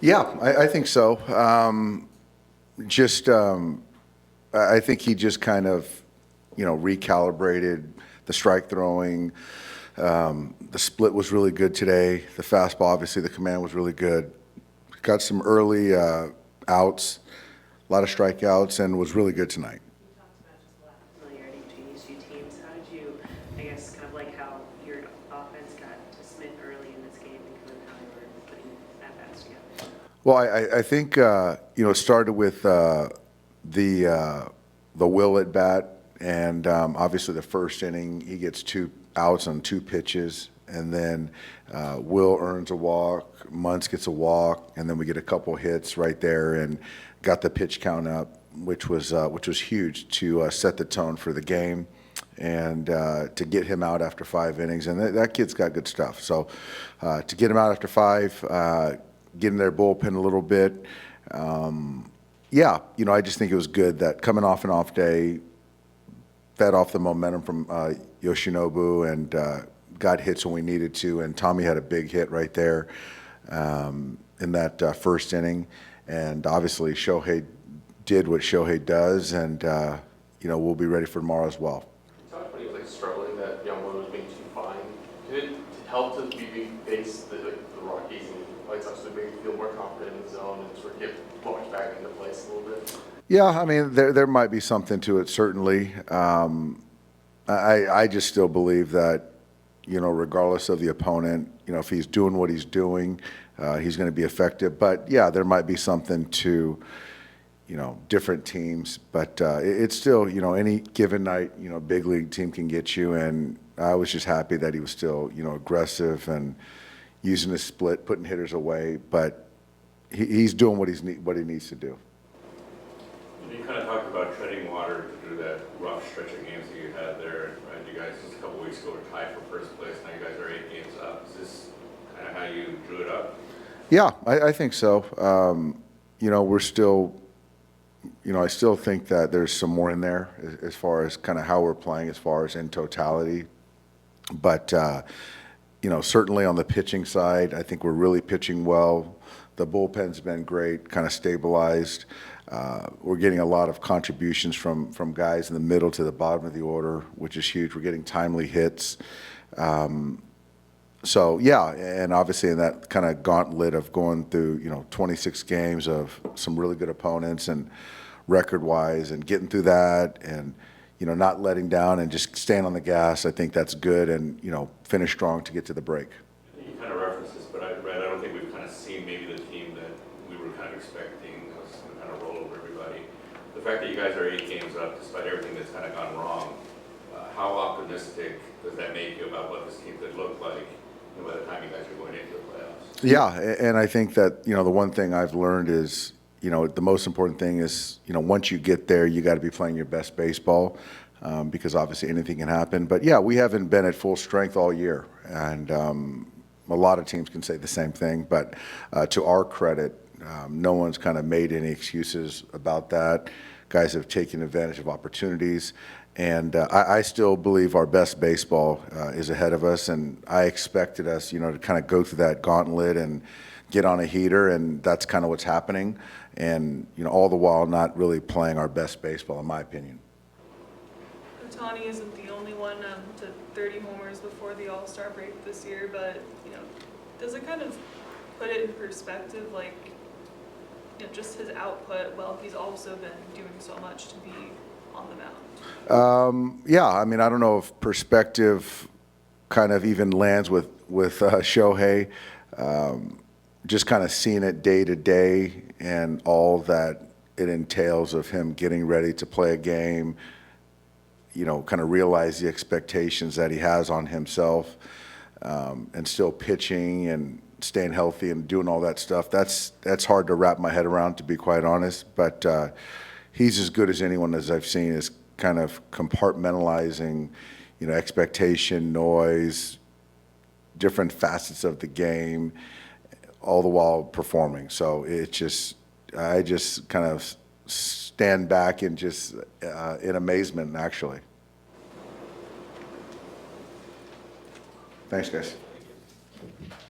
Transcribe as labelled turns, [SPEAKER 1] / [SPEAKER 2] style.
[SPEAKER 1] Yeah, I think so. Just, I think he just kind of, recalibrated the strike throwing. The split was really good today. The fastball, obviously, the command was really good. Got some early outs, a lot of strikeouts, and was really good tonight.
[SPEAKER 2] You talked about just a lack of familiarity between these two teams. How did you, I guess, kind of like how your offense got to Smith early in this game and kind of how they were putting at-bats together?
[SPEAKER 1] Well, I think, it started with the Will at bat, and obviously the first inning, he gets two outs on two pitches, and then Will earns a walk, Muncy gets a walk, and then we get a couple hits right there and got the pitch count up, which was huge to set the tone for the game and to get him out after 5 innings. And that kid's got good stuff. So to get him out after five, get in their bullpen a little bit. Yeah, I just think it was good that coming off an off day, fed off the momentum from Yoshinobu and got hits when we needed to. And Tommy had a big hit right there in that first inning. And obviously Shohei did what Shohei does, and we'll be ready for tomorrow as well.
[SPEAKER 3] You talked about he was struggling, that Yamamoto was being too fine. Did it help to be face the Rockies and White Sox to make you feel more confident in the zone and sort of get launched back into place a little bit?
[SPEAKER 1] Yeah, I mean, there might be something to it, certainly. I just still believe that, regardless of the opponent, if he's doing what he's doing, he's going to be effective. But, yeah, there might be something to, different teams. But it's still, any given night, big league team can get you. And I was just happy that he was still, aggressive and using his split, putting hitters away. But he's doing what he needs to do.
[SPEAKER 4] You kind of talked about treading water through that rough stretch of games that you had there. Right? You guys just a couple weeks ago were tied for first place. Now you guys are 8 games up. Is this kind of how you drew it up?
[SPEAKER 1] Yeah, I think so. We're still, I still think that there's some more in there as far as kind of how we're playing, as far as in totality. But, certainly on the pitching side, I think we're really pitching well. The bullpen's been great, kind of stabilized. We're getting a lot of contributions from guys in the middle to the bottom of the order, which is huge. We're getting timely hits. So, yeah, and obviously in that kind of gauntlet of going through, 26 games of some really good opponents and record-wise and getting through that and, not letting down and just staying on the gas, I think that's good and, finish strong to get to the break.
[SPEAKER 4] You kind of referenced this, but I don't think we've kind of seen maybe the team that we were kind of expecting was going to kind of roll over everybody. The fact that you guys are 8 games up, despite everything that's kind of gone wrong, how optimistic does that make you about what this team could look like by the time you guys are going into the playoffs?
[SPEAKER 1] Yeah, and I think that, the one thing I've learned is, the most important thing is, once you get there, you got to be playing your best baseball because obviously anything can happen. But, yeah, we haven't been at full strength all year, and a lot of teams can say the same thing. But to our credit, no one's kind of made any excuses about that. Guys have taken advantage of opportunities. And I still believe our best baseball is ahead of us, and I expected us, to kind of go through that gauntlet and get on a heater, and that's kind of what's happening. And, all the while not really playing our best baseball, in my opinion.
[SPEAKER 5] Ohtani isn't the only one to 30 homers before the All-Star break this year, but, does it kind of put it in perspective, like, just his output, well, he's also been doing so much to be on the mound?
[SPEAKER 1] Yeah, I mean, I don't know if perspective kind of even lands with Shohei. Just kind of seeing it day to day and all that it entails of him getting ready to play a game, kind of realize the expectations that he has on himself, and still pitching and staying healthy and doing all that stuff. That's hard to wrap my head around, to be quite honest. But he's as good as anyone as I've seen, is kind of compartmentalizing, expectation, noise, different facets of the game, all the while performing. So I just kind of stand back and just in amazement, actually. Thanks, guys.